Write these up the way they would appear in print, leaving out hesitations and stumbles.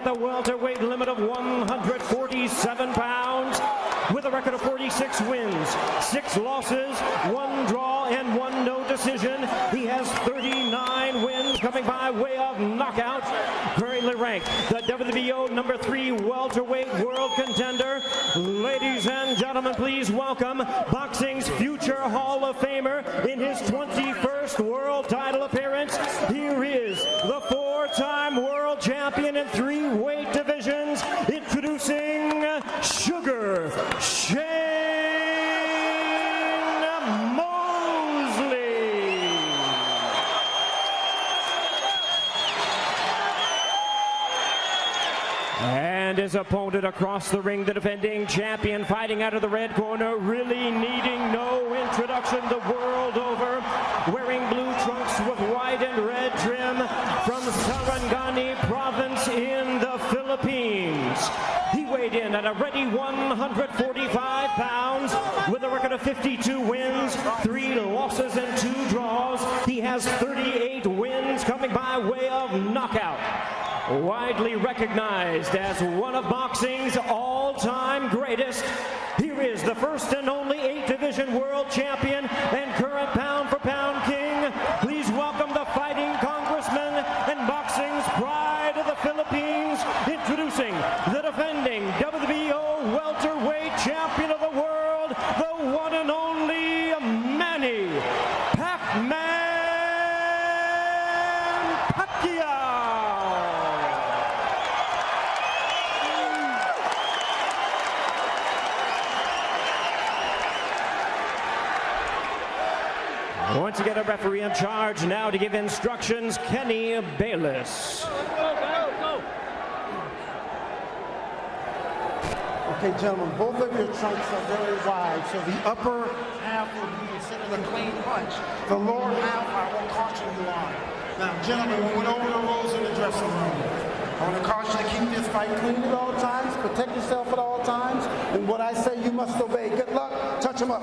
at the welterweight limit of 147 pounds, with a record of 46 wins, 6 losses, 1 draw, and 1 no decision. He has 39 wins coming by way of knockout. Currently ranked the WBO number 3 welterweight world contender. Ladies and gentlemen, please welcome boxing's future Hall of Famer in his 21st world title appearance. Here is the 4-time world champion in 3 weight divisions, introducing Sugar Shane Mosley. And his opponent across the ring, the defending champion, fighting out of the red corner, really needing no introduction the world over, wearing blue trunks with white and red trim, from Sarangani province in the Philippines. He weighed in at a ready 145 pounds with a record of 52 wins, 3 losses and 2 draws. He has 38 wins coming by way of knockout. Widely recognized as one of boxing's all-time greatest, here is the first and only 8-division world champion and current pound-for-pound king. Please welcome the fighting congressman and boxing's pride of the Philippines, introducing the defending WBO welterweight champion of the world, the one and only Manny Pacquiao. Once again, a referee in charge now to give instructions, Kenny Bayless. Okay, gentlemen, both of your trunks are very wide, so the upper half will be considered a clean punch. The lower half, I will caution you on. Now, gentlemen, we went over the rules in the dressing room. I want to caution you to keep this fight clean at all times, protect yourself at all times, and what I say you must obey. Good luck. Touch him up.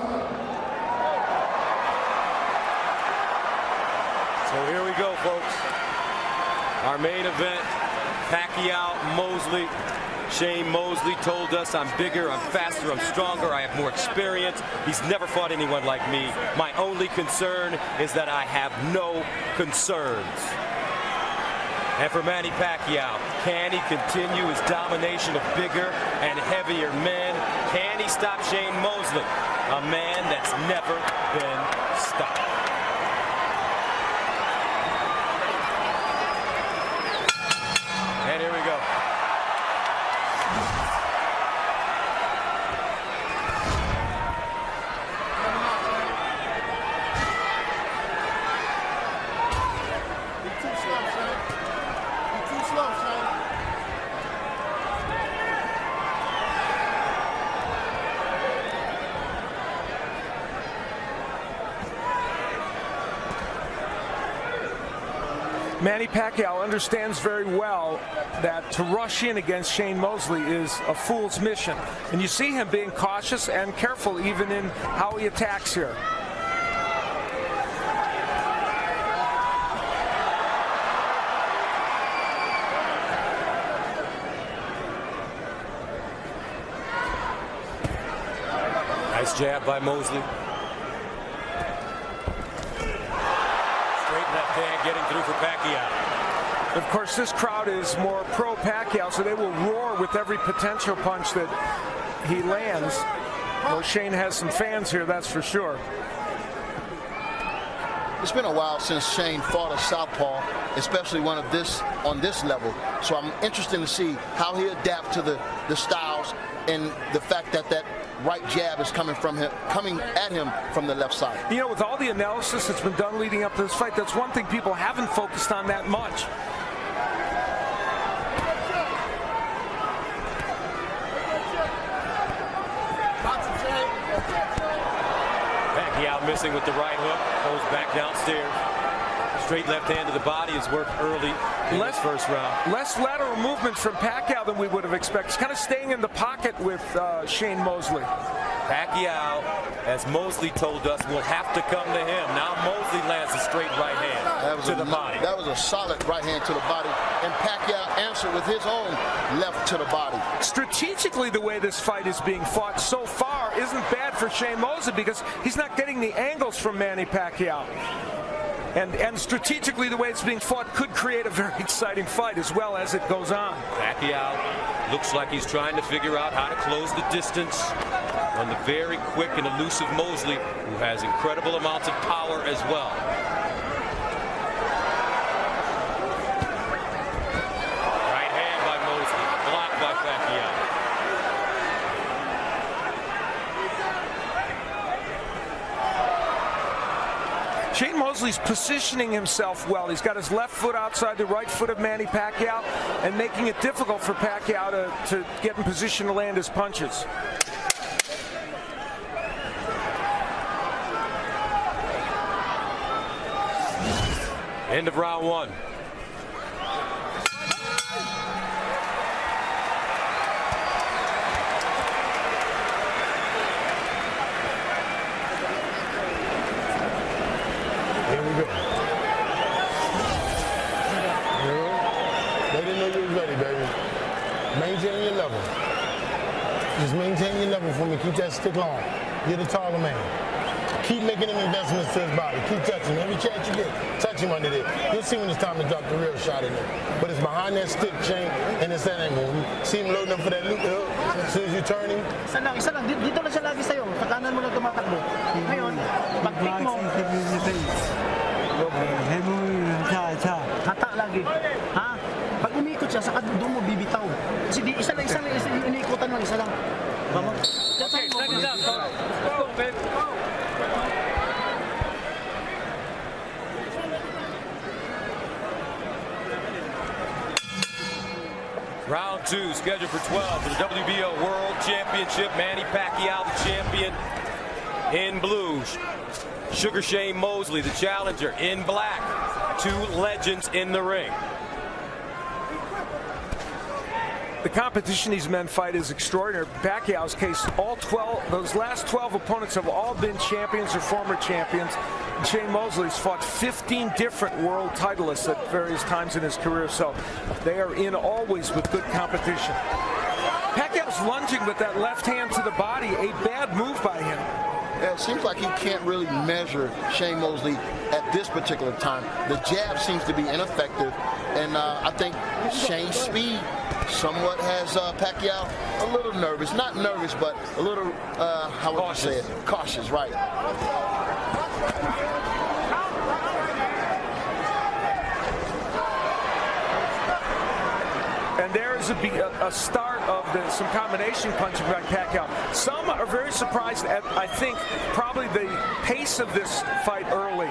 So here we go, folks. Our main event, Pacquiao, Mosley. Shane Mosley told us, I'm bigger, I'm faster, I'm stronger, I have more experience. He's never fought anyone like me. My only concern is that I have no concerns. And for Manny Pacquiao, can he continue his domination of bigger and heavier men? Can he stop Shane Mosley, a man that's never been stopped? And here we go. Manny Pacquiao understands very well that to rush in against Shane Mosley is a fool's mission. And you see him being cautious and careful even in how he attacks here. Nice jab by Mosley. Left hand getting through for Pacquiao. Of course, this crowd is more pro-Pacquiao, so they will roar with every potential punch that he lands. Well, Shane has some fans here, that's for sure. It's been a while since Shane fought a southpaw, especially one of this on this level. So I'm interested to see how he adapts to the styles and the fact that that right jab is coming at him from the left side. You know, with all the analysis that's been done leading up to this fight, that's one thing people haven't focused on that much. Pacquiao missing with the right hook, goes back downstairs. Straight left hand to the body has worked early in this first round. Less lateral movement from Pacquiao than we would have expected. He's kind of staying in the pocket with Shane Mosley. Pacquiao, as Mosley told us, will have to come to him. Now Mosley lands a straight right hand to the body. That was a solid right hand to the body. and Pacquiao answered with his own left to the body. Strategically, the way this fight is being fought so far isn't bad for Shane Mosley because he's not getting the angles from Manny Pacquiao. And strategically, the way it's being fought could create a very exciting fight as well as it goes on. Pacquiao looks like he's trying to figure out how to close the distance on the very quick and elusive Mosley, who has incredible amounts of power as well. Right hand by Mosley, blocked by Pacquiao. Shane Mosley's positioning himself well. He's got his left foot outside the right foot of Manny Pacquiao and making it difficult for Pacquiao to get in position to land his punches. End of round one. Here we go. They didn't know you was ready, baby. Maintain your level. Just maintain your level for me. Keep that stick long. You're the taller man. Keep making them investments to his body. Keep touching him. Every chance you get, touch him under there. You'll see when it's time to drop the real shot in there. But it's behind that stick chain and it's that angle. You see him loading up for that loop hook. As soon as you turn him. Isa lang. Dito lang siya lagi sa'yo. Sa kanan mo lang tumatakbo. Ngayon, pag-pick mo, hata lagi. Ha? Pag umikot siya, saka doon mo bibitaw. Kasi di, isa lang, iniikutan lang, isa lang. Vamos. Okay, second down. Go, babe. Round two, scheduled for 12 for the WBO World Championship. Manny Pacquiao, the champion, in blue. Sugar Shane Mosley, the challenger, in black. Two legends in the ring. The competition these men fight is extraordinary. Pacquiao's case, those last 12 opponents have all been champions or former champions. And Shane Mosley's fought 15 different world titleists at various times in his career, so they are in always with good competition. Pacquiao's lunging with that left hand to the body, a bad move by him. Yeah, it seems like he can't really measure Shane Mosley at this particular time. The jab seems to be ineffective, and I think Shane's speed somewhat has Pacquiao a little nervous. Not nervous, but a little, how would you say it? Cautious, right. And there's a start of some combination punching by Pacquiao. Some are very surprised at, I think, probably the pace of this fight early.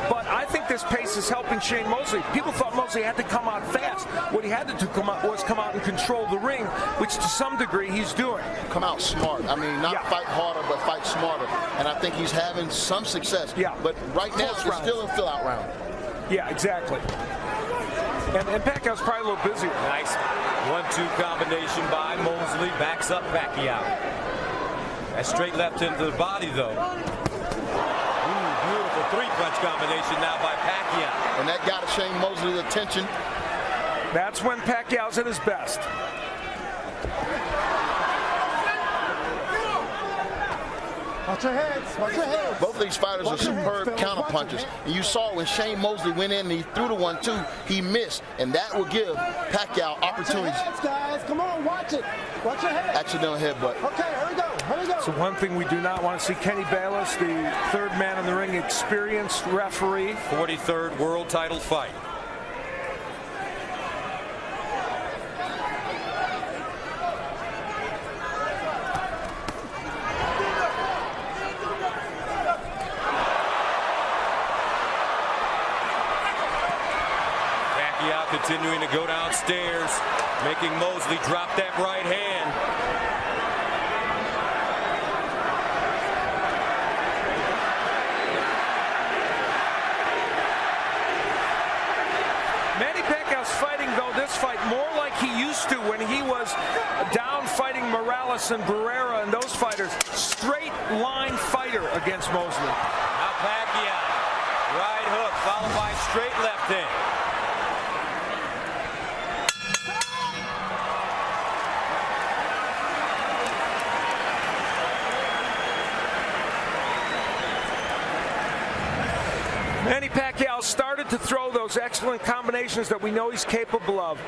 But I think this pace is helping Shane Mosley. People thought Mosley had to come out fast. What he had to do was come out and control the ring, which to some degree he's doing. Come out smart. I mean, not fight harder, but fight smarter. And I think he's having some success. Yeah. But right now, it's still a fill-out round. Yeah, exactly. And Pacquiao's probably a little busy. Nice 1-2 combination by Mosley. Backs up Pacquiao. That straight left into the body, though. Ooh, beautiful three-punch combination now by Pacquiao. And that got Shane Mosley's attention. That's when Pacquiao's at his best. Watch your heads. Watch your heads. Both of these fighters are superb counterpunchers. And you saw when Shane Mosley went in and he threw the 1-2, he missed. And that will give Pacquiao opportunities. Watch your heads, guys. Come on, watch it. Watch your heads. Accidental headbutt. Okay, here we go. Here we go. So one thing we do not want to see, Kenny Bayless, the third man in the ring, experienced referee. 43rd world title fight. Continuing to go downstairs, making Mosley drop that right hand. Manny Pacquiao's fighting, though, this fight more like he used to when he was down fighting Morales and Barrera and those fighters. Straight line fighter against Mosley. Now Pacquiao, right hook followed by straight left hand. Pacquiao started to throw those excellent combinations that we know he's capable of.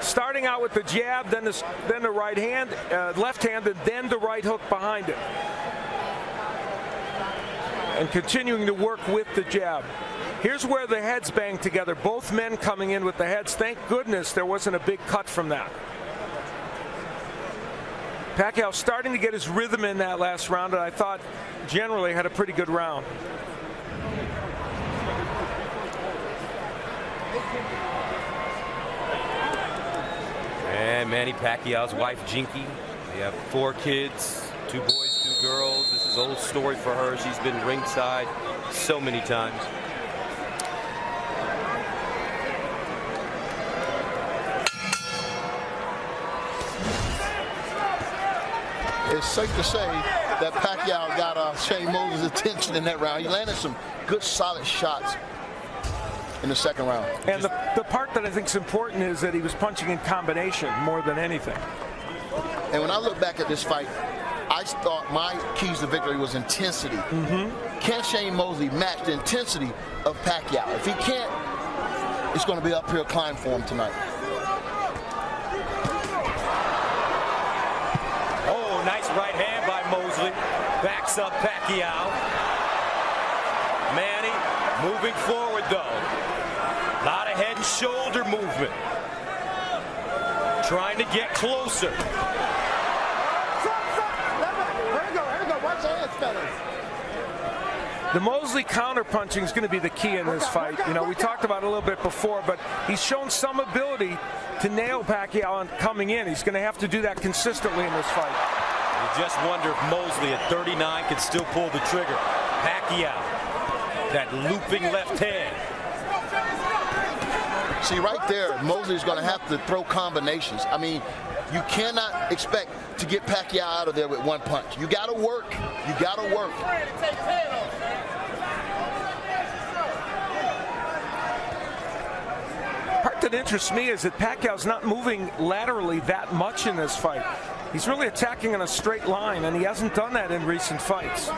Starting out with the jab, then the right hand, left hand, and then the right hook behind it. And continuing to work with the jab. Here's where the heads bang together. Both men coming in with the heads. Thank goodness there wasn't a big cut from that. Pacquiao starting to get his rhythm in that last round, and I thought generally had a pretty good round. And Manny Pacquiao's wife, Jinky. They have 4 kids, 2 boys, 2 girls. This is an old story for her. She's been ringside so many times. It's safe to say that Pacquiao got Shane Mosley's attention in that round. He landed some good, solid shots in the second round. And the part that I think is important is that he was punching in combination more than anything. And when I look back at this fight, I thought my keys to victory was intensity. Can Shane Mosley match the intensity of Pacquiao? If he can't, it's going to be an uphill climb for him tonight. Oh, nice right hand by Mosley. Backs up Pacquiao. Manny moving forward, though. A lot of head and shoulder movement. Trying to get closer. Here we go. Watch your hands, fellas. The Mosley counterpunching is going to be the key in this fight. You know, we talked about it a little bit before, but he's shown some ability to nail Pacquiao on coming in. He's going to have to do that consistently in this fight. You just wonder if Mosley at 39 can still pull the trigger. Pacquiao, that looping left hand. See, right there, Mosley's going to have to throw combinations. I mean, you cannot expect to get Pacquiao out of there with one punch. You got to work. You got to work. Part that interests me is that Pacquiao's not moving laterally that much in this fight. He's really attacking in a straight line, and he hasn't done that in recent fights.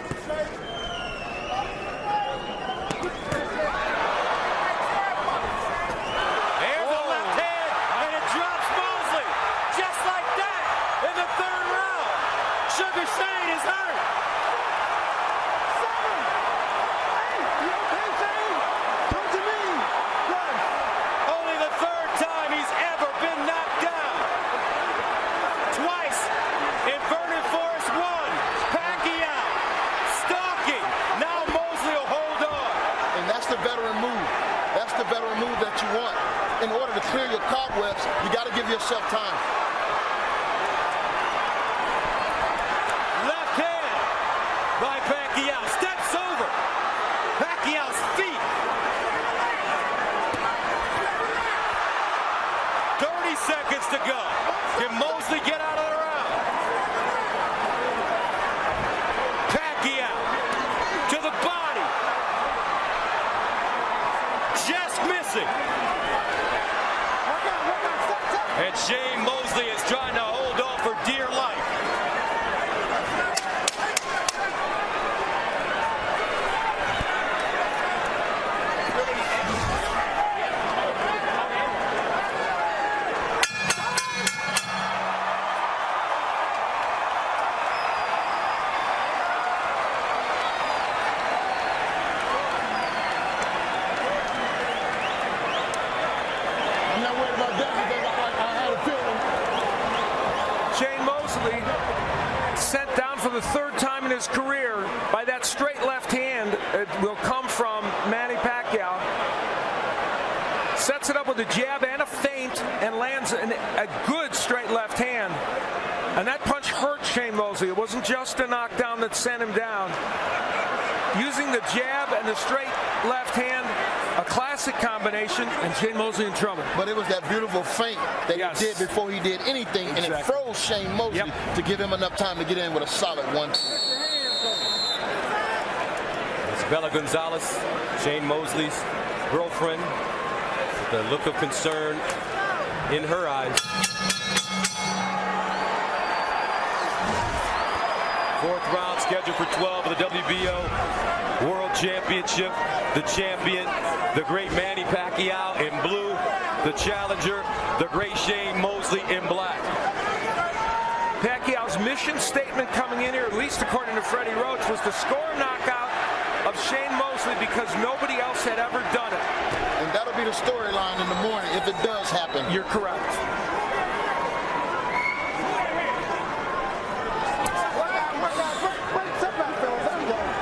In order to clear your cobwebs, you got to give yourself time. Left hand by Pacquiao. Steps over Pacquiao's feet. 30 seconds to go. Can Mosley get out of the round? Pacquiao to the body. Just missing. And Shane Mosley is trying to hold on for dear life. I'm not worried about that because I had a feeling. Shane Mosley sent down for the 3rd time in his career by that straight left hand. It will come from Manny Pacquiao. Sets it up with a jab and a feint and lands a good straight left hand. And that punch hurt Shane Mosley. It wasn't just a knockdown that sent him down. Using the jab and the straight left hand, a classic combination, and Shane Mosley in trouble. But it was that beautiful feint that he did before he did anything, and it froze Shane Mosley to give him enough time to get in with a solid one. It's Bella Gonzalez, Shane Mosley's girlfriend, with the look of concern in her eyes. Fourth round scheduled for 12 of the WBO World Championship. The champion, the great Manny Pacquiao in blue. The challenger, the great Shane Mosley in black. Pacquiao's mission statement coming in here, at least according to Freddie Roach, was to score a knockout of Shane Mosley because nobody else had ever done it. And that'll be the storyline in the morning if it does happen. You're correct.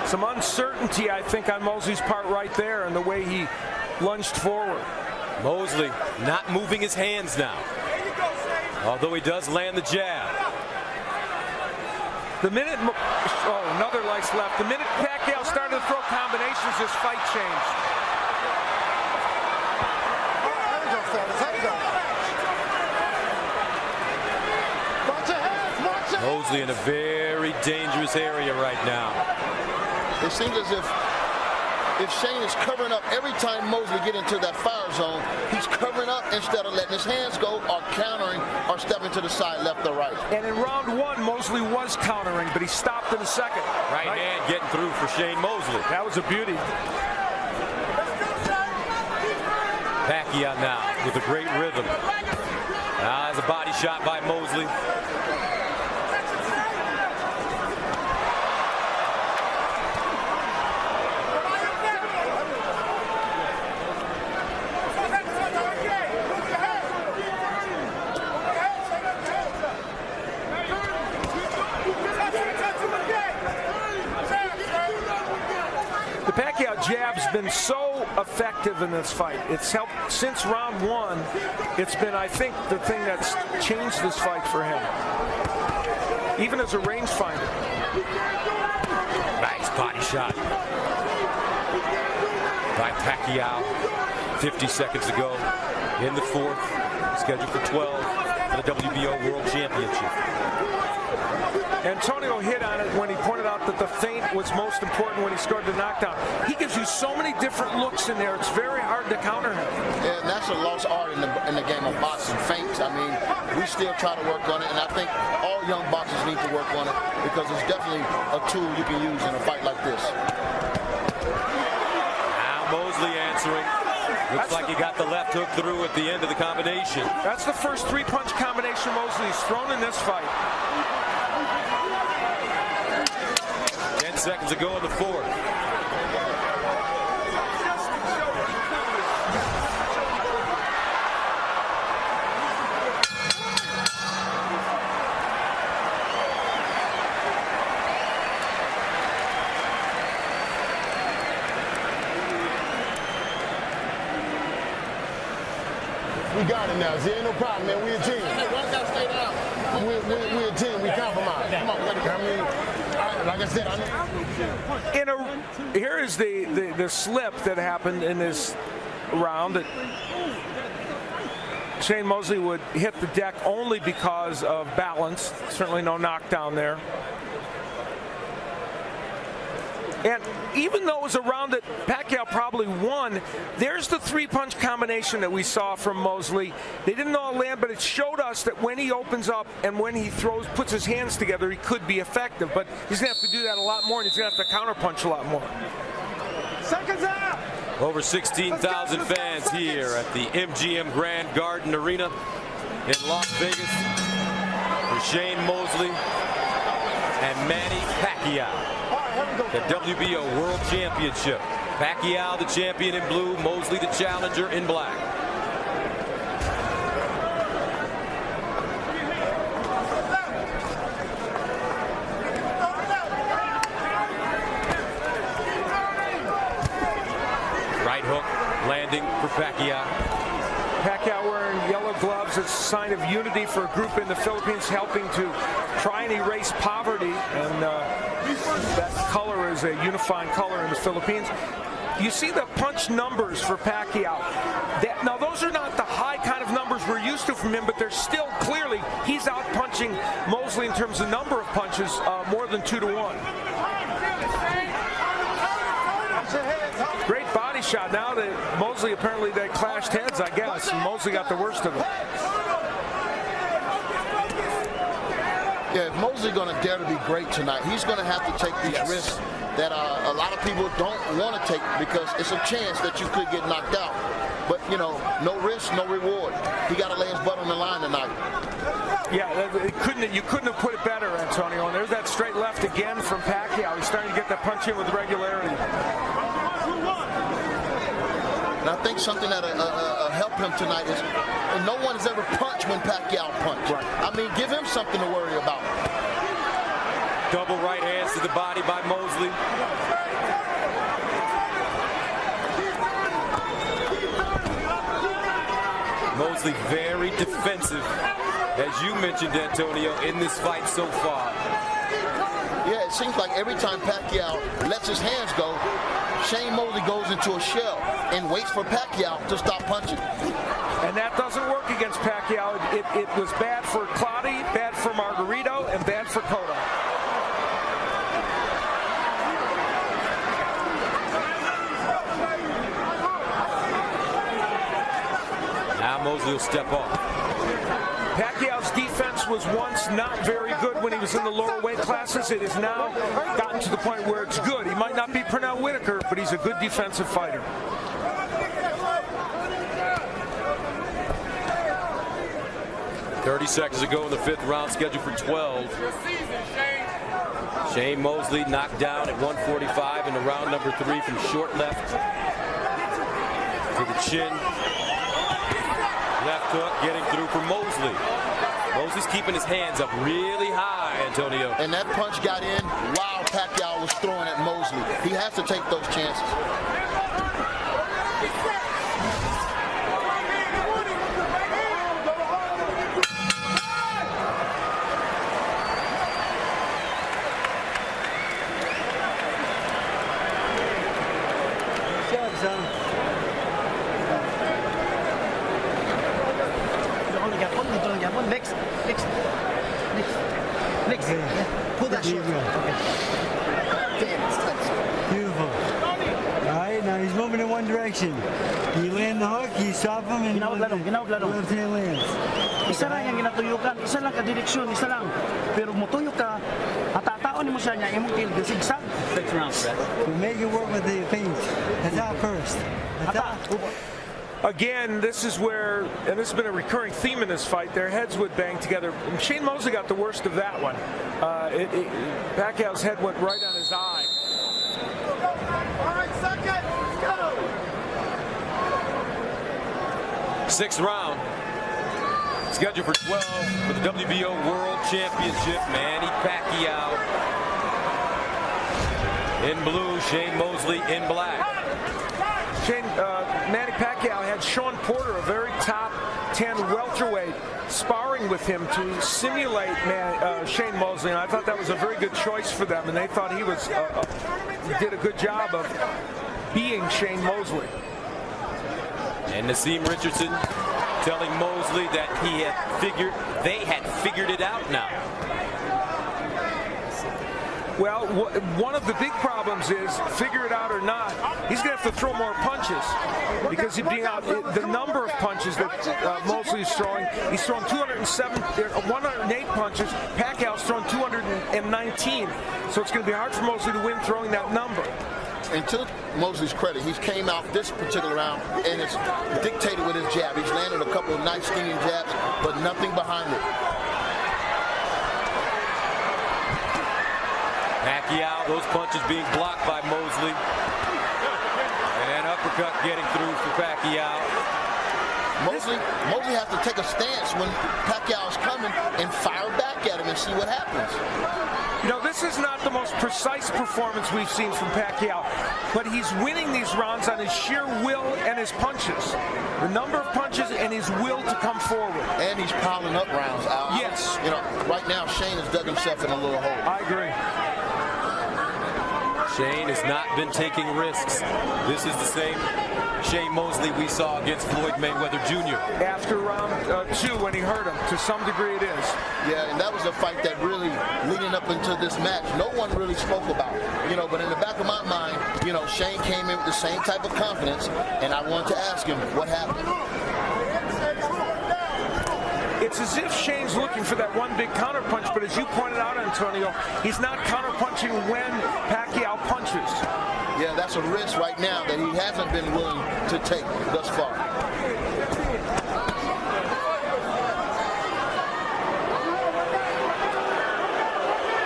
Some uncertainty, I think, on Mosley's part right there and the way he lunged forward. Mosley not moving his hands now, although he does land the jab. The minute, another lice left. The minute Pacquiao started to throw combinations, this fight changed. Mosley in a very dangerous area right now. It seems as if Shane is covering up every time Mosley get into that fire zone, he's covering up instead of letting his hands go or countering or stepping to the side, left or right. And in round one, Mosley was countering, but he stopped in the second. Right hand getting through for Shane Mosley. That was a beauty. Pacquiao now with a great rhythm. Now there's a body shot by Mosley. The Pacquiao jab's been so effective in this fight. It's helped since round one. It's been, I think, the thing that's changed this fight for him. Even as a rangefinder. Nice body shot by Pacquiao. 50 seconds to go in the fourth. Scheduled for 12 for the WBO World Championship. Antonio hit on it when he pointed out that the feint was most important when he scored the knockdown. He gives you so many different looks in there. It's very hard to counter him. Yeah, and that's a lost art in the game of boxing, feints. I mean, we still try to work on it, and I think all young boxers need to work on it because it's definitely a tool you can use in a fight like this. Now Mosley answering. Looks like he got the left hook through at the end of the combination. That's the first three-punch combination Mosley's thrown in this fight. 10 seconds to go in the fourth. We got it now. See, ain't no problem, man. We a team. We a team. We compromise. Come on, I mean, like I said, I know. Here is the slip that happened in this round. That Shane Mosley would hit the deck only because of balance. Certainly no knockdown there. And even though it was a round that Pacquiao probably won, there's the three-punch combination that we saw from Mosley. They didn't all land, but it showed us that when he opens up and when he puts his hands together, he could be effective. But he's going to have to do that a lot more, and he's going to have to counterpunch a lot more. Seconds out. Over 16,000 fans here at the MGM Grand Garden Arena in Las Vegas for Shane Mosley and Manny Pacquiao. The WBO World Championship. Pacquiao the champion in blue, Mosley the challenger in black. Right hook landing for Pacquiao. Pacquiao wearing yellow gloves as a sign of unity for a group in the Philippines helping to try and erase poverty, and that color is a unifying color in the Philippines. You see the punch numbers for Pacquiao. Now those are not the high kind of numbers we're used to from him, but they're still clearly, he's out punching Mosley in terms of number of punches, more than 2-1. Great body shot. Now that Mosley, apparently they clashed heads, I guess, and Mosley got the worst of it. Yeah, if Mosley's going to dare to be great tonight, he's going to have to take these risks that a lot of people don't want to take, because it's a chance that you could get knocked out. But, you know, no risk, no reward. He got to lay his butt on the line tonight. Yeah, you couldn't have put it better, Antonio. And there's that straight left again from Pacquiao. He's starting to get that punch in with regularity. And I think something that'll help him tonight is no one has ever punched when Pacquiao punched. Right. I mean, give him something to worry about. Double right hands to the body by Mosley. Mosley very defensive, as you mentioned, Antonio, in this fight so far. Yeah, it seems like every time Pacquiao lets his hands go, Shane Mosley goes into a shell and waits for Pacquiao to stop punching. And that doesn't work against Pacquiao. It was bad for Clottey, bad for Margarito, and bad for Cotto. Now Mosley will step off. Pacquiao's defense was once not very good when he was in the lower weight classes. It has now gotten to the point where it's good. He might not be Pernell Whitaker, but he's a good defensive fighter. .30 seconds to go in the 5th round, scheduled for 12. Shane Mosley knocked down at 145 in the round number 3 from short left to the chin. Left hook getting through for Mosley. Mosley's keeping his hands up really high, Antonio. And that punch got in while Pacquiao was throwing at Mosley. He has to take those chances. Next. Pull that short. Beautiful. All right, now he's moving in one direction. You land the hook, you stop him, and Ginawag lalong. left hand lands. Isa lang yung ginatuyukan, isa lang ka-direksyon, isa lang. Pero mutuyok ka, atataon mo siya niya, imong kill, sigsag. 6 rounds, right? We'll make it work with the feint. Attack first. Attack. Again, this is where, and this has been a recurring theme in this fight, their heads would bang together. And Shane Mosley got the worst of that one. Pacquiao's head went right on his eye. All right, second, go! 6th round, scheduled for 12 for the WBO World Championship. Manny Pacquiao in blue, Shane Mosley in black. Manny Pacquiao had Sean Porter, a very top 10 welterweight, sparring with him to simulate Shane Mosley, and I thought that was a very good choice for them, and they thought he did a good job of being Shane Mosley. And Naseem Richardson telling Mosley that they had figured it out now. Well, one of the big problems is, figure it out or not, he's going to have to throw more punches, because the number of punches that Mosley is throwing, he's thrown 108 punches. Pacquiao's thrown 219, so it's going to be hard for Mosley to win throwing that number. And to Mosley's credit, he's came out this particular round and it's dictated with his jab. He's landed a couple of nice stinging jabs, but nothing behind it. Pacquiao, those punches being blocked by Mosley. And uppercut getting through for Pacquiao. Mosley has to take a stance when Pacquiao is coming and fire back at him and see what happens. You know, this is not the most precise performance we've seen from Pacquiao, but he's winning these rounds on his sheer will and his punches. The number of punches and his will to come forward. And he's piling up rounds. Yes. You know, right now Shane has dug himself in a little hole. I agree. Shane has not been taking risks. This is the same Shane Mosley we saw against Floyd Mayweather Jr. After round 2 when he hurt him. To some degree it is. Yeah, and that was a fight that really, leading up into this match, no one really spoke about. You know, but in the back of my mind, you know, Shane came in with the same type of confidence, and I wanted to ask him what happened. It's as if Shane's looking for that one big counterpunch, but but as you pointed out, Antonio, he's not counterpunching when Pacquiao punches. Yeah, that's a risk right now that he hasn't been willing to take thus far.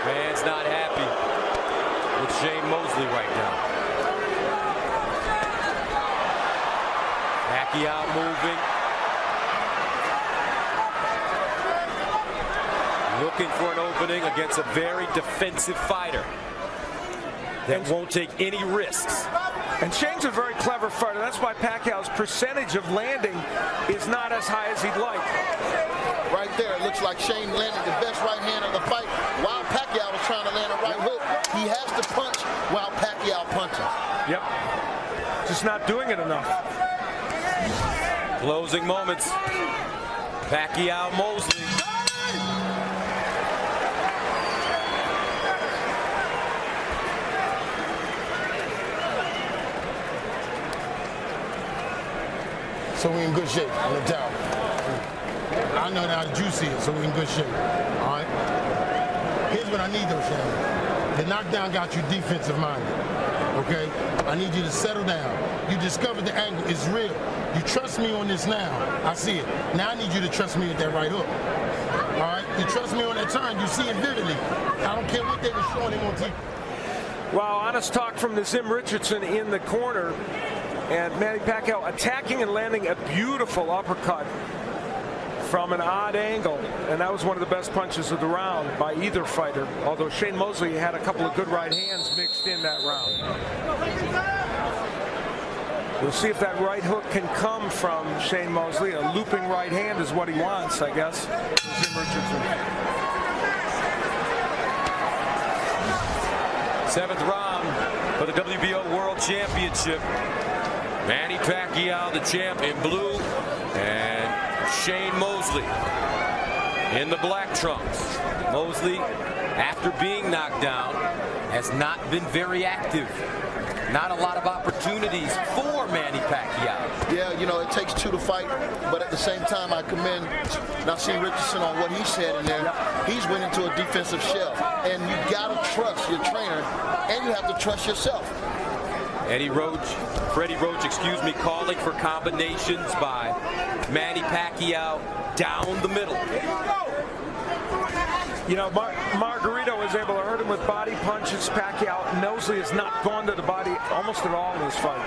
Man's not happy with Shane Mosley right now. Pacquiao moving. Looking for an opening against a very defensive fighter that won't take any risks. And Shane's a very clever fighter. That's why Pacquiao's percentage of landing is not as high as he'd like. Right there, it looks like Shane landed the best right hand of the fight while Pacquiao was trying to land a right hook. He has to punch while Pacquiao punches. Yep. Just not doing it enough. Closing moments. Pacquiao Mosley. So we in good shape on the tower. I know how juicy it is, so we in good shape. All right? Here's what I need though, Shane. The knockdown got you defensive minded. Okay? I need you to settle down. You discovered the angle. It's real. You trust me on this now. I see it. Now I need you to trust me with that right hook. All right? You trust me on that turn. You see it vividly. I don't care what they were showing him on TV. Well, honest talk from the Zim Richardson in the corner. And Manny Pacquiao attacking and landing a beautiful uppercut from an odd angle. And that was one of the best punches of the round by either fighter. Although Shane Mosley had a couple of good right hands mixed in that round. We'll see if that right hook can come from Shane Mosley. A looping right hand is what he wants, I guess. Zim Richardson. 7th round for the WBO World Championship. Manny Pacquiao, the champ, in blue, and Shane Mosley in the black trunks. Mosley, after being knocked down, has not been very active. Not a lot of opportunities for Manny Pacquiao. Yeah, you know, it takes two to fight, but at the same time, I commend Nassim Richardson on what he said in there. He's went into a defensive shell, and you gotta trust your trainer, and you have to trust yourself. Freddie Roach, excuse me, calling for combinations by Manny Pacquiao down the middle. You know, Margarito was able to hurt him with body punches. Pacquiao, Mosley has not gone to the body almost at all in this fight.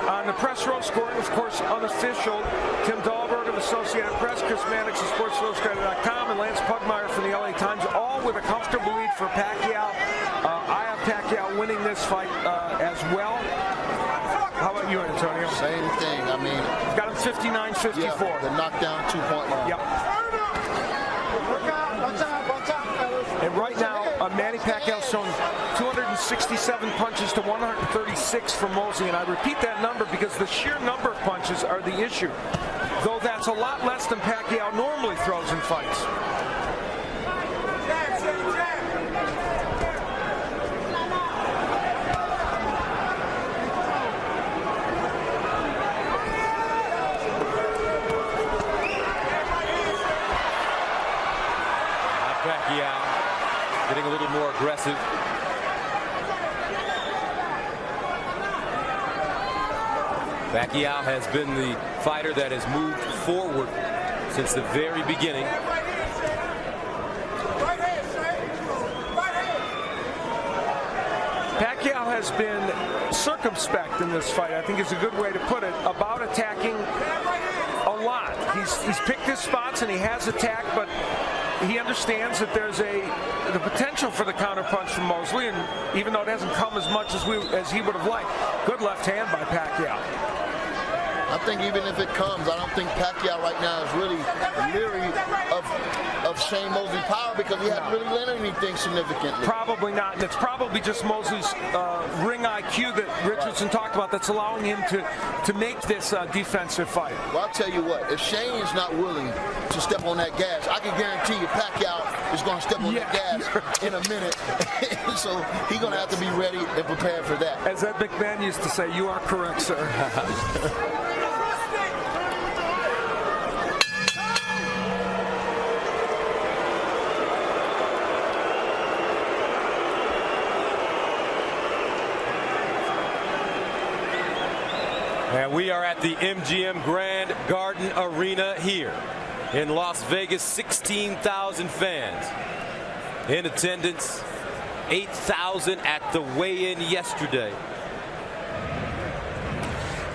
On the press row scoring, of course, unofficial. Tim Dahlberg of Associated Press, Chris Mannix of SportsIllustrated.com, and Lance Pugmire from the LA Times, all with a comfortable lead for Pacquiao. I have Pacquiao winning this fight as well. How about you, Antonio? Same thing. I mean, got him 59-54. Yeah, the knockdown 2-point line. Yep. And right now, Manny Pacquiao's shown 267 punches to 136 from Mosley. And I repeat that number because the sheer number of punches are the issue. Though that's a lot less than Pacquiao normally throws in fights. Pacquiao getting a little more aggressive. Pacquiao has been the fighter that has moved forward since the very beginning. Pacquiao has been circumspect in this fight, I think is a good way to put it, about attacking a lot. He's picked his spots and he has attacked, but he understands that there's the potential for the counterpunch from Mosley, and even though it hasn't come as much as he would have liked. Good left hand by Pacquiao. I think even if it comes, I don't think Pacquiao right now is really leery of Shane Mosley's power because he hasn't really learned anything significantly. Probably not, and it's probably just Mosley's ring IQ that Richardson talked about that's allowing him to make this defensive fight. Well, I'll tell you what, if Shane is not willing to step on that gas, I can guarantee you Pacquiao is going to step on that gas in a minute. So he's going to have to be ready and prepared for that. As Ed McMahon used to say, you are correct, sir. And we are at the MGM Grand Garden Arena here in Las Vegas. 16,000 fans in attendance. 8,000 at the weigh-in yesterday.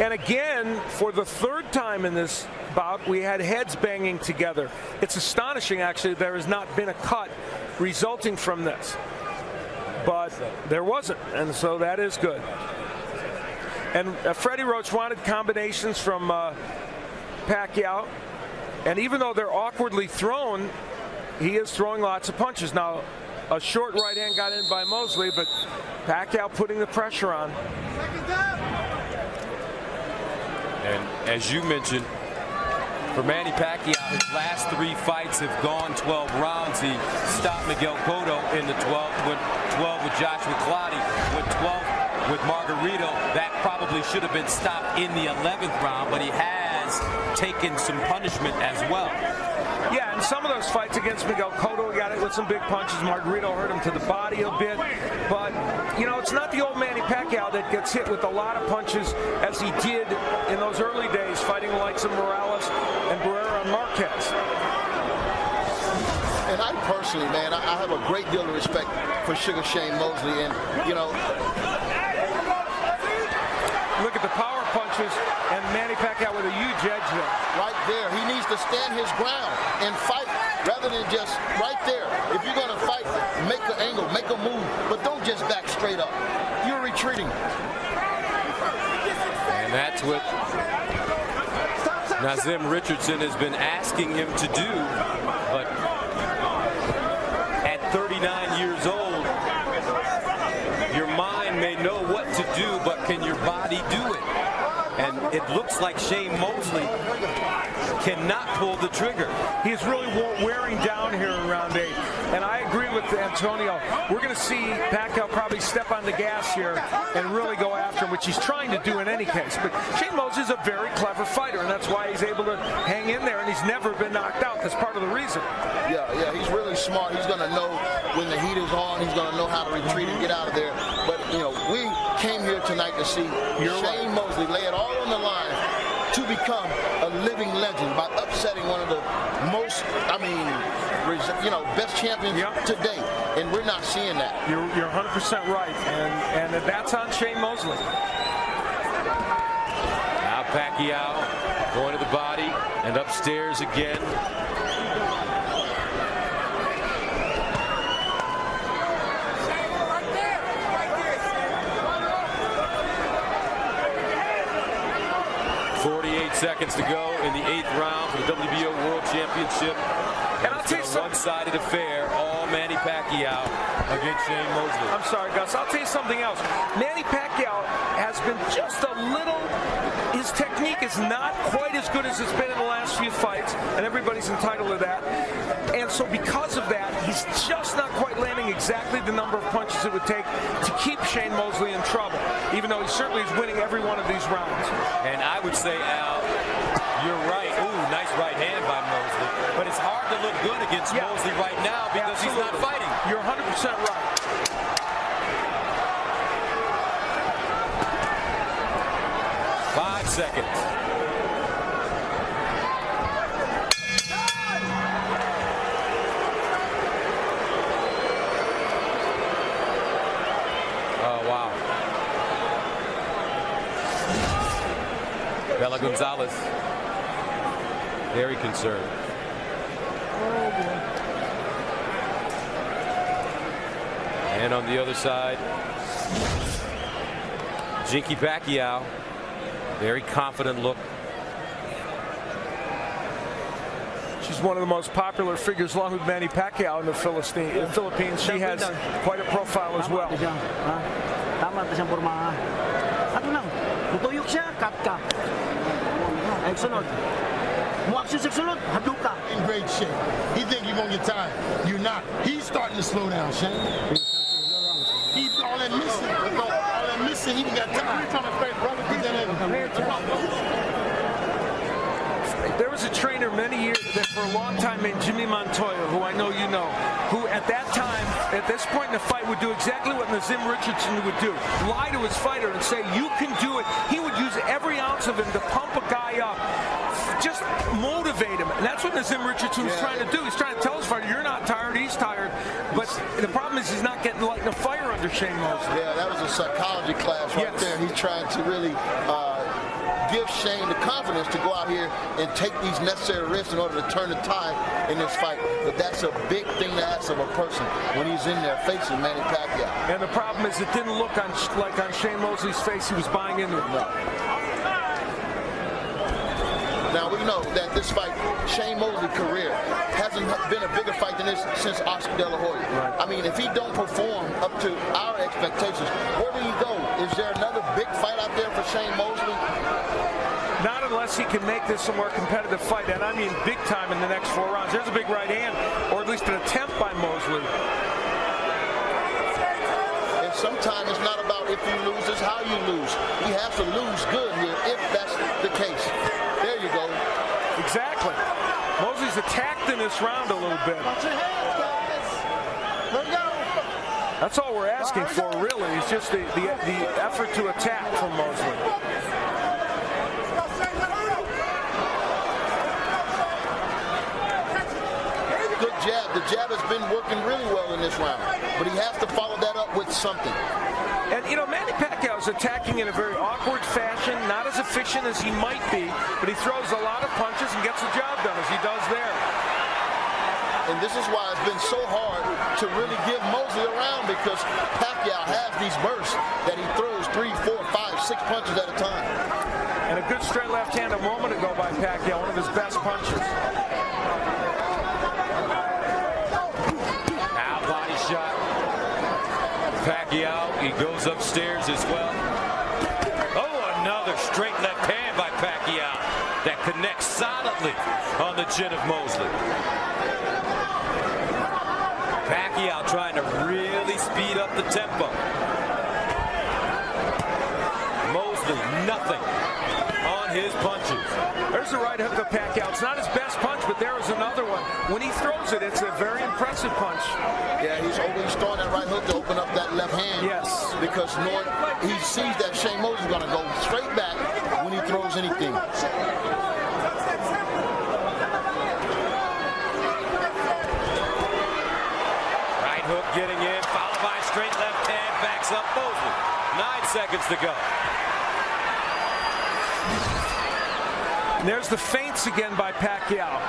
And again, for the third time in this bout, we had heads banging together. It's astonishing, actually, there has not been a cut resulting from this. But there wasn't, and so that is good. And Freddie Roach wanted combinations from Pacquiao. And even though they're awkwardly thrown, he is throwing lots of punches. Now, a short right hand got in by Mosley, but Pacquiao putting the pressure on. And as you mentioned, for Manny Pacquiao, his last 3 fights have gone 12 rounds. He stopped Miguel Cotto in the 12th, went 12 with Joshua Clottey, went 12 with Margarito. That probably should have been stopped in the 11th round, but he has taken some punishment as well. Yeah, and some of those fights against Miguel Cotto, he got it with some big punches. Margarito hurt him to the body a bit. But, you know, it's not the old Manny Pacquiao that gets hit with a lot of punches as he did in those early days, fighting the likes of Morales and Barrera and Marquez. And I personally, man, I have a great deal of respect for Sugar Shane Mosley. And, you know, look at the power punches, and Manny Pacquiao with a huge edge there. Right there. He needs to stand his ground and fight rather than just right there. If you're going to fight, make an angle, make a move, but don't just back straight up. You're retreating. And that's what Nazim Richardson has been asking him to do. But at 39 years old, your mind may know what to do, but can your body do it? And it looks like Shane Mosley cannot pull the trigger. He's really wearing down here in round 8. And I agree with Antonio. We're going to see Pacquiao probably step on the gas here and really go after him, which he's trying to do in any case. But Shane Mosley is a very clever fighter, and that's why he's able to hang in there, and he's never been knocked out. That's part of the reason. Yeah, he's really smart. He's going to know when the heat is on. He's going to know how to retreat and get out of there. But, you know, we came here tonight to see Shane Mosley lay it all on the line to become a living legend by upsetting one of the most, best champions to date. And we're not seeing that. You're 100% right. And that's on Shane Mosley. Now Pacquiao going to the body and upstairs again. Seconds to go in the 8th round for the WBO World Championship. And I'll tell you something. One-sided affair, all Manny Pacquiao against Shane Mosley. I'm sorry, Gus. I'll tell you something else. Manny Pacquiao has been just a little, his technique is not quite as good as it's been in the last few fights, and everybody's entitled to that. And so because of that, he's just not quite landing exactly the number of punches it would take to keep Shane Mosley in trouble, even though he certainly is winning every one of these rounds. And I would say, Al, you're right. Ooh, nice right hand by Mosley. But it's hard to look good against Mosley right now because he's not fighting. You're 100% right. Seconds. Oh, wow. Bella Gonzalez, very concerned. And on the other side, Jinky Pacquiao. Very confident look. She's one of the most popular figures along with Manny Pacquiao in the Philippines. She has quite a profile as well. Tama na siyang porma. Ano lang, tutuyok siya, cut-cut. Ay, sunod. Mo-action sa sunod, haduka. In great shape. He think you're going to get tired. You're not. He's starting to slow down, Shane. All that missing, he got tired. there was a trainer many years, that for a long time named Jimmy Montoya, who I know you know, who at that time, at this point in the fight, would do exactly what Nazim Richardson would do. Lie to his fighter and say, you can do it. He would use every ounce of him to pump a guy up. Just motivate him. And that's what Nazim Richardson was trying to do. He's trying to tell his fighter, you're not tired, he's tired. But the problem is he's not getting lighting a fire under Shane Mosley. Yeah, that was a psychology class right there. He's trying to really give Shane the confidence to go out here and take these necessary risks in order to turn the tide in this fight. But that's a big thing to ask of a person when he's in there facing Manny Pacquiao. And the problem is it didn't look like on Shane Mosley's face he was buying into it. No. Now, we know that this fight, Shane Mosley's career, hasn't been a bigger fight than this since Oscar De La Hoya. Right. I mean, if he don't perform up to our expectations, where do he go? Is there another big fight out there for Shane Mosley? Not unless he can make this a more competitive fight, and I mean big time in the next 4 rounds. There's a big right hand, or at least an attempt by Mosley. And sometimes it's not about if you lose, it's how you lose. He has to lose good here if that's the case. There you go. Exactly. Mosley's attacked in this round a little bit. Watch your hands, guys. Let go. That's all we're asking for, really. It's just the effort to attack from Mosley. Good jab. The jab has been working really well in this round, but he has to follow that up with something. And, you know, Manny Pacquiao is attacking in a very awkward fashion, not as efficient as he might be, but he throws a lot of punches and gets the job done, as he does there. And this is why it's been so hard to really give Mosley a round, because Pacquiao has these bursts that he throws 3, 4, 5, 6 punches at a time. And a good straight left hand a moment ago by Pacquiao, one of his best punches. Now body shot. Pacquiao, he goes upstairs as well. Oh, another straight left hand by Pacquiao that connects solidly on the chin of Mosley. Pacquiao trying to really speed up the tempo. Mosley, nothing on his punches. There's the right hook of Pacquiao. It's not his best punch, but there is another one. When he throws it, it's a very impressive punch. Yeah, he's always throwing that right hook to open up that left hand. Yes. Because he sees that Shane Mosley's going to go straight back when he throws anything. Right hook getting in, followed by straight left hand, backs up Mosley. 9 seconds to go. And there's the feints again by Pacquiao.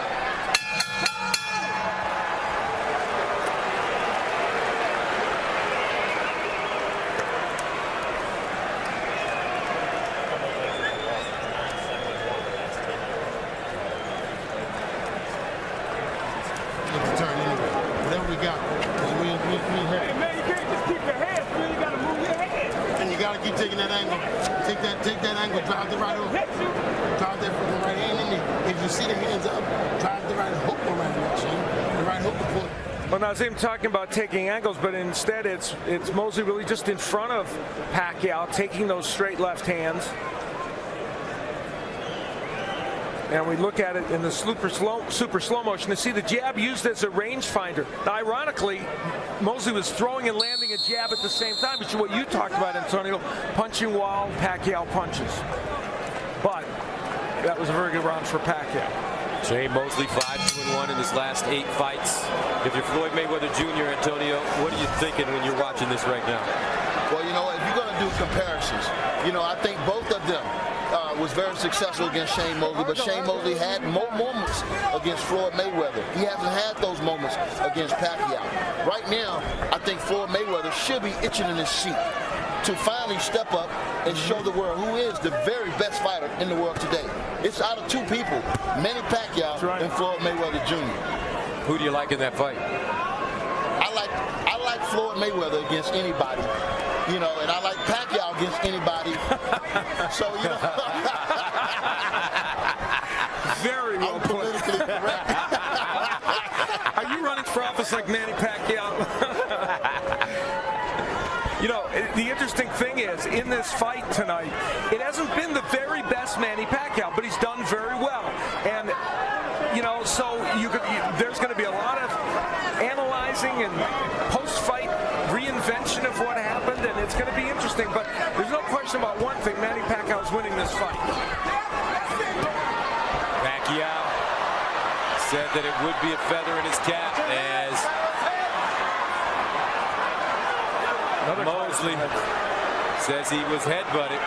Whatever we got. Hey, man, you can't just keep your hands, man. You gotta move your head. And you gotta keep taking that angle. Take that angle, drive the right hook. Drive that fucking right hand in there. If you see the hands up, drive the right hook around that chin. The right hook will pull. Well, Nazim talking about taking angles, but instead it's Mosley really just in front of Pacquiao, taking those straight left hands. And we look at it in the super slow motion to see the jab used as a rangefinder. Now, ironically, Mosley was throwing and landing a jab at the same time, which is what you talked about, Antonio, punching while Pacquiao punches. But that was a very good round for Pacquiao. Shane Mosley 5-1 in his last 8 fights. If you're Floyd Mayweather Jr., Antonio, what are you thinking when you're watching this right now? Well, you know, if you're going to do comparisons, you know, I think both of them was very successful against Shane Mosley, but Shane Mosley had more moments against Floyd Mayweather. He hasn't had those moments against Pacquiao. Right now, I think Floyd Mayweather should be itching in his seat to finally step up and show the world who is the very best fighter in the world today. It's out of 2 people, Manny Pacquiao and Floyd Mayweather Jr. Who do you like in that fight? I like Floyd Mayweather against anybody, you know, and I like Pacquiao against anybody. So, you know. Very well I'm put. politically correct. Are you running for office like Manny Pacquiao? You know, the interesting thing is, in this fight tonight, it hasn't been the very best Manny Pacquiao, but he's done very well. And lot of analyzing and post-fight reinvention of what happened, and it's going to be interesting. But there's no question about one thing: Manny Pacquiao is winning this fight. Pacquiao said that it would be a feather in his cap as Mosley says he was headbutted.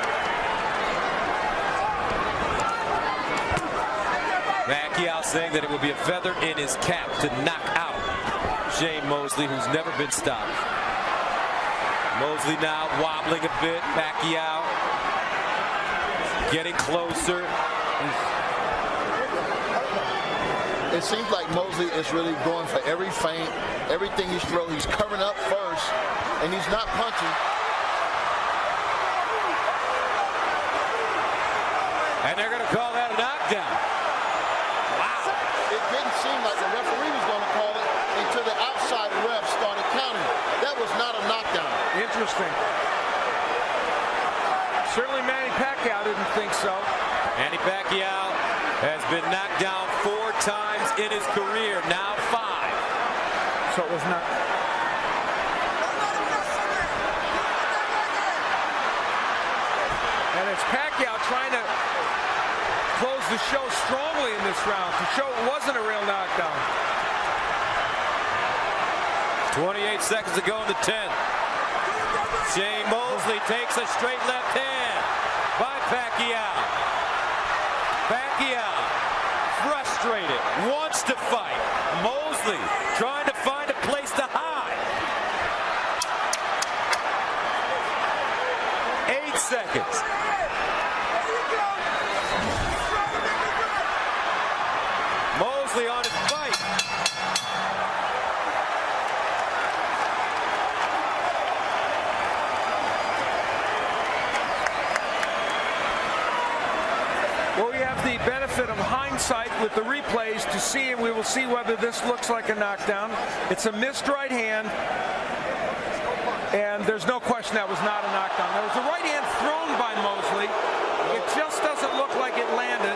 Pacquiao saying that it would be a feather in his cap to knock out Shane Mosley, who's never been stopped. Mosley now wobbling a bit. Pacquiao getting closer. It seems like Mosley is really going for every feint, everything he's throwing. He's covering up first, and he's not punching. And they're going to call that a knockdown. Wow. It didn't seem like the referee was going to call it until the outside ref started counting. That was not a knockdown. Interesting. Certainly Manny Pacquiao didn't think so. Manny Pacquiao has been knocked down 4 times in his career, now 5. So it was not. And it's Pacquiao trying to close the show strongly in this round to show it wasn't a real knockdown. 28 seconds to go in the 10th. Shane Mosley takes a straight left hand by Pacquiao. Pacquiao, frustrated, wants to fight. Mosley trying to find a place to hide. 8 seconds. Mosley on his fight. Well, we have the benefit of hindsight with the replays to see, and we will see whether this looks like a knockdown. It's a missed right hand, and there's no question that was not a knockdown. There was a right hand thrown by Mosley. It just doesn't look like it landed.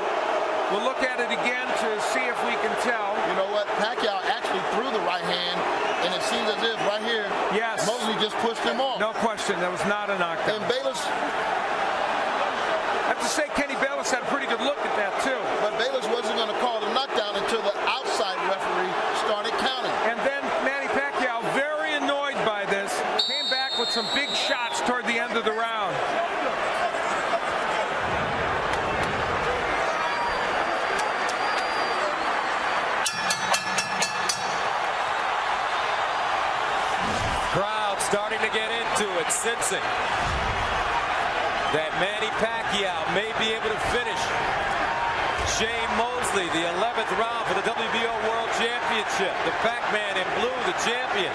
We'll look at it again to see if we can tell. You know what? Pacquiao actually threw the right hand, and it seems as if right here, yes, Mosley just pushed him off. No question, that was not a knockdown. And Bayless, I have to say, Kenny Bayless had a pretty good look at that too. But Bayless wasn't going to call the knockdown until the outside referee started counting. And then Manny Pacquiao, very annoyed by this, came back with some big shots toward the end of the round. Crowd starting to get into it, sensing that Manny Pacquiao may be able to finish Shane Mosley, the 11th round for the WBO World Championship. The Pac-Man in blue, the champion.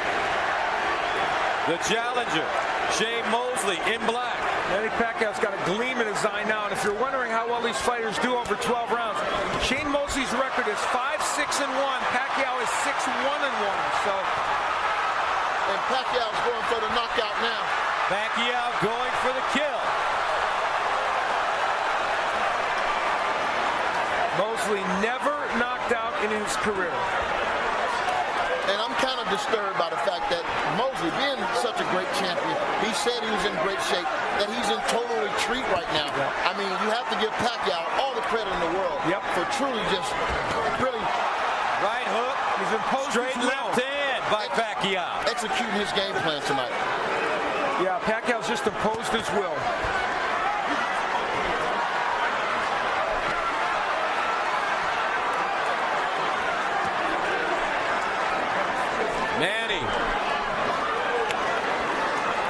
The challenger, Shane Mosley in black. Manny Pacquiao's got a gleam in his eye now, and if you're wondering how well these fighters do over 12 rounds, Shane Mosley's record is 5-6-1. Pacquiao is 6-1-1. So, and Pacquiao's going for the knockout now. Pacquiao going for the kill. Mosley never knocked out in his career. And I'm kind of disturbed by the fact that Mosley, being such a great champion, he said he was in great shape, that he's in total retreat right now. Yeah. I mean, you have to give Pacquiao all the credit in the world for truly just really right hook. He's imposed straight left hand by Pacquiao. Executing his game plan tonight. Yeah, Pacquiao's just imposed his will. Manny,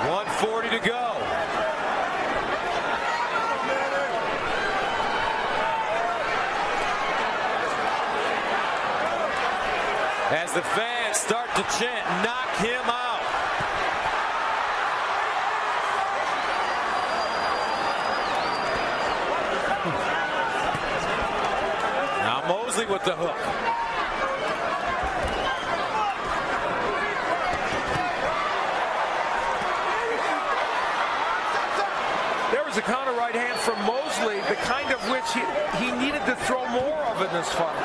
140 to go. As the fans start to chant, knock him out. Now Mosley with the hook. A counter right hand from Mosley, the kind of which he needed to throw more of in this fight.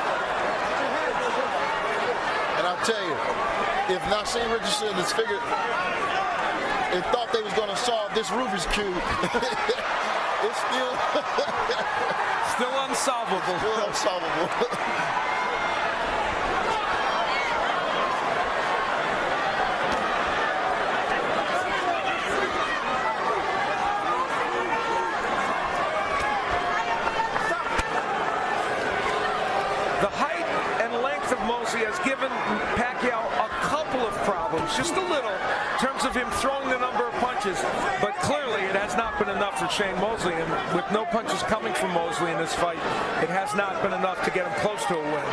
And I'll tell you, if Nassim Richardson is figured and thought they was going to solve this Rubik's Cube, it's still still unsolvable. Still unsolvable. The height and length of Mosley has given Pacquiao a couple of problems, just a little, in terms of him throwing the number of punches. But clearly, it has not been enough for Shane Mosley. And with no punches coming from Mosley in this fight, it has not been enough to get him close to a win.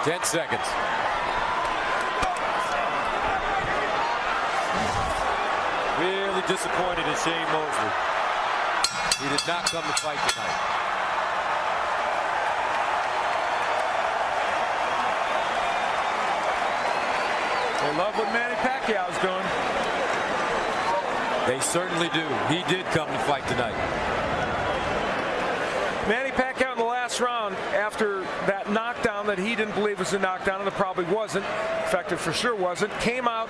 Ten seconds. Really disappointed in Shane Mosley. He did not come to fight tonight. They love what Manny Pacquiao's doing. They certainly do. He did come to fight tonight. Manny Pacquiao in the last round, after that knockdown that he didn't believe was a knockdown, and it probably wasn't, in fact it for sure wasn't, came out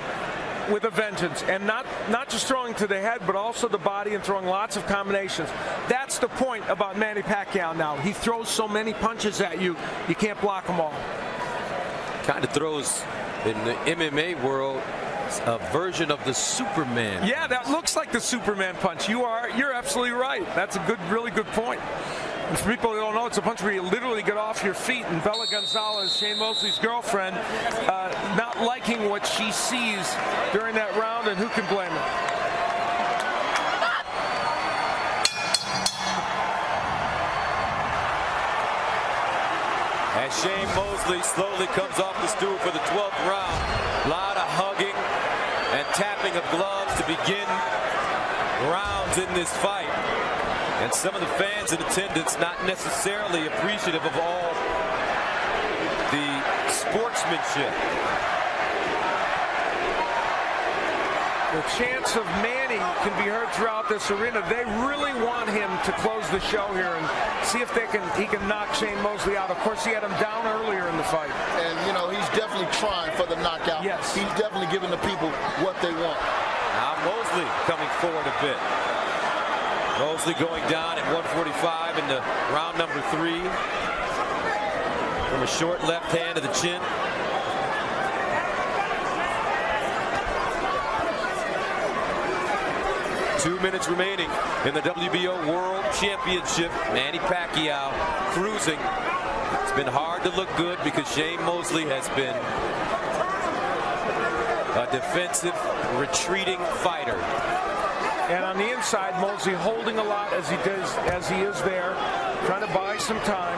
with a vengeance, and not just throwing to the head, but also the body and throwing lots of combinations. That's the point about Manny Pacquiao now. He throws so many punches at you, you can't block them all. Kind of throws, in the MMA world, a version of the Superman. Yeah, that looks like the Superman punch. You're absolutely right. That's a really good point. And for people who don't know, it's a punch where you literally get off your feet. And Bella Gonzalez, Shane Mosley's girlfriend, not liking what she sees during that round, and who can blame her? As Shane Mosley slowly comes off the stool for the 12th round, a lot of hugging and tapping of gloves to begin rounds in this fight. And some of the fans in attendance not necessarily appreciative of all the sportsmanship. The chants of Manny can be heard throughout this arena. They really want him to close the show here and see if he can knock Shane Mosley out. Of course, he had him down earlier in the fight. And, you know, he's definitely trying for the knockout. Yes. He's definitely giving the people what they want. Now Mosley coming forward a bit. Mosley going down at 145 into round number 3. From a short left hand to the chin. Two minutes remaining in the WBO World Championship. Manny Pacquiao cruising. It's been hard to look good because Shane Mosley has been a defensive, retreating fighter. And on the inside, Mosley holding a lot as he is there, trying to buy some time.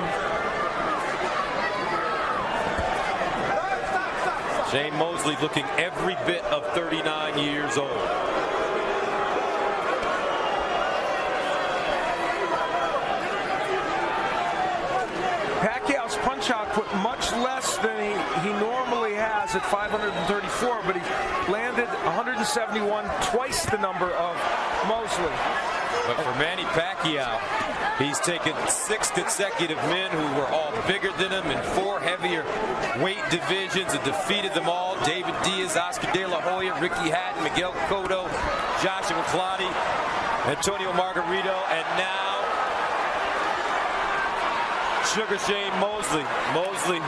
Shane Mosley looking every bit of 39 years old. Pacquiao's punch output much less than he normally has at 534, but he landed 171, twice the number of Mosley. But for Manny Pacquiao, he's taken 6 consecutive men who were all bigger than him in 4 heavier weight divisions and defeated them all. David Diaz, Oscar De La Hoya, Ricky Hatton, Miguel Cotto, Joshua Clottey, Antonio Margarito, and now Sugar Shane Mosley. Mosley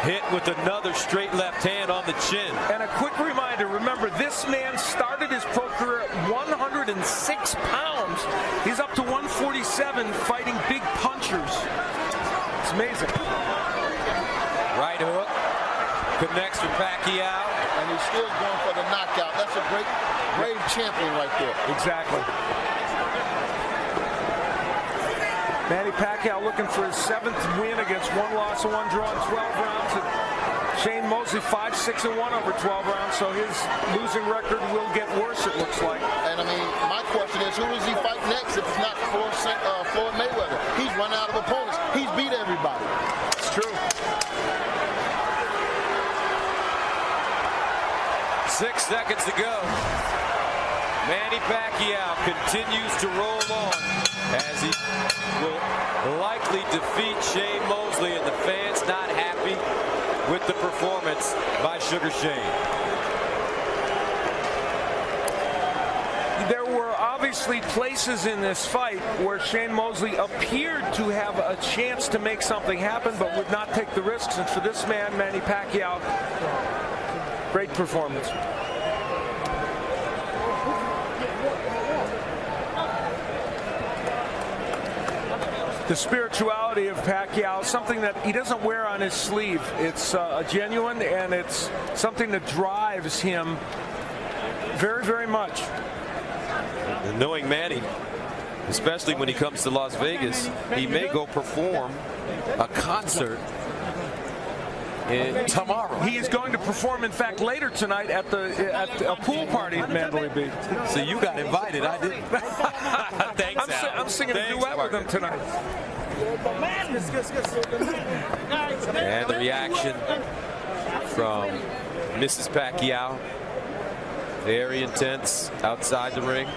hit with another straight left hand on the chin. And a quick reminder, remember, this man started his pro career at 106 pounds. He's up to 147 fighting big punchers. It's amazing. Right hook connects for Pacquiao. And he's still going for the knockout. That's a brave champion right there. Exactly. Manny Pacquiao looking for his 7th win against 1 loss and 1 draw in 12 rounds. And Shane Mosley 5-6-1 over 12 rounds, so his losing record will get worse, it looks like. And I mean, my question is, who does he fight next if it's not Floyd Mayweather? He's run out of opponents. He's beat everybody. It's true. 6 seconds to go. Manny Pacquiao continues to roll on as he will likely defeat Shane Mosley, and the fans not happy with the performance by Sugar Shane. There were obviously places in this fight where Shane Mosley appeared to have a chance to make something happen, but would not take the risks. And for this man, Manny Pacquiao, great performance. The spirituality of Pacquiao, something that he doesn't wear on his sleeve. It's genuine, and it's something that drives him very, very much. And knowing Manny, especially when he comes to Las Vegas, he may go perform a concert tomorrow. He is going to perform, in fact, later tonight at a pool party at Mandalay Beach. So you got invited, I didn't. Thanks, Al. I'm singing a duet with him tonight. And the reaction from Mrs. Pacquiao, very intense outside the ring.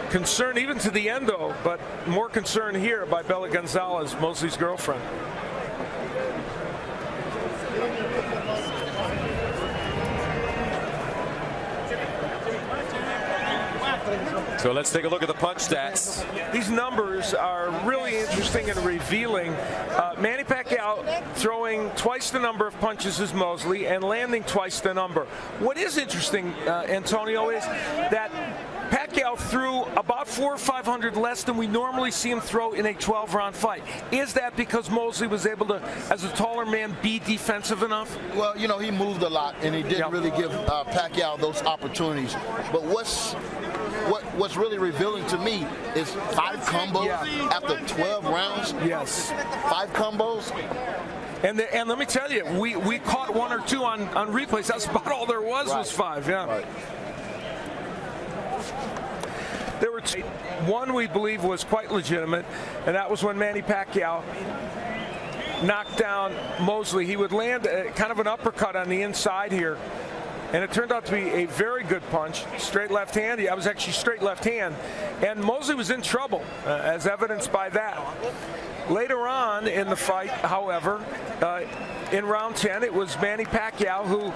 Concern even to the end, though, but more concern here by Bella Gonzalez, Mosley's girlfriend. So let's take a look at the punch stats. These numbers are really interesting and revealing. Manny Pacquiao throwing twice the number of punches as Mosley and landing twice the number. What is interesting, Antonio, is that Pacquiao threw about 400 or 500 less than we normally see him throw in a 12-round fight. Is that because Mosley was able to, as a taller man, be defensive enough? Well, you know, he moved a lot, and he didn't really give Pacquiao those opportunities. But what's really revealing to me is 5 combos after 12 rounds. Yes. 5 combos. And let me tell you, we caught 1 or 2 on replays. That's about all there was 5. Yeah. Right. There were one we believe was quite legitimate, and that was when Manny Pacquiao knocked down Mosley. He would land kind of an uppercut on the inside here, and it turned out to be a very good punch. Straight left hand. I was actually straight left hand, and Mosley was in trouble, as evidenced by that. Later on in the fight, however, in round 10, it was Manny Pacquiao who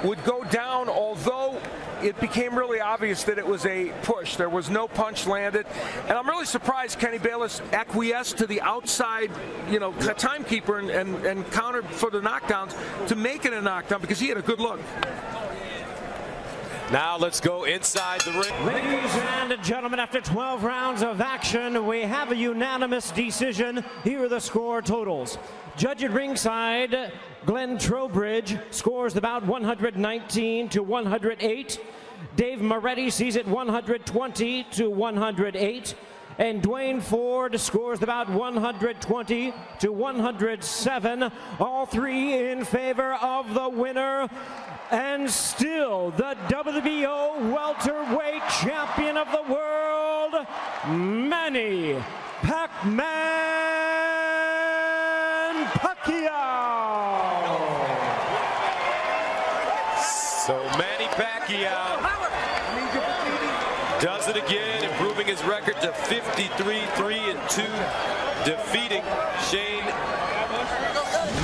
would go down, although it became really obvious that it was a push. There was no punch landed. And I'm really surprised Kenny Bayless acquiesced to the outside, timekeeper and countered for the knockdowns to make it a knockdown because he had a good look. Now let's go inside the ring. Ladies and gentlemen, after 12 rounds of action, we have a unanimous decision. Here are the score totals. Judge at ringside, Glenn Trowbridge, scores the bout 119 to 108. Dave Moretti sees it 120 to 108. And Dwayne Ford scores the bout 120 to 107. All 3 in favor of the winner. And still the WBO welterweight champion of the world, Manny Pac-Man Pacquiao. So Manny Pacquiao does it again, improving his record to 53-3-2, defeating Shane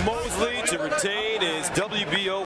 Mosley to retain his WBO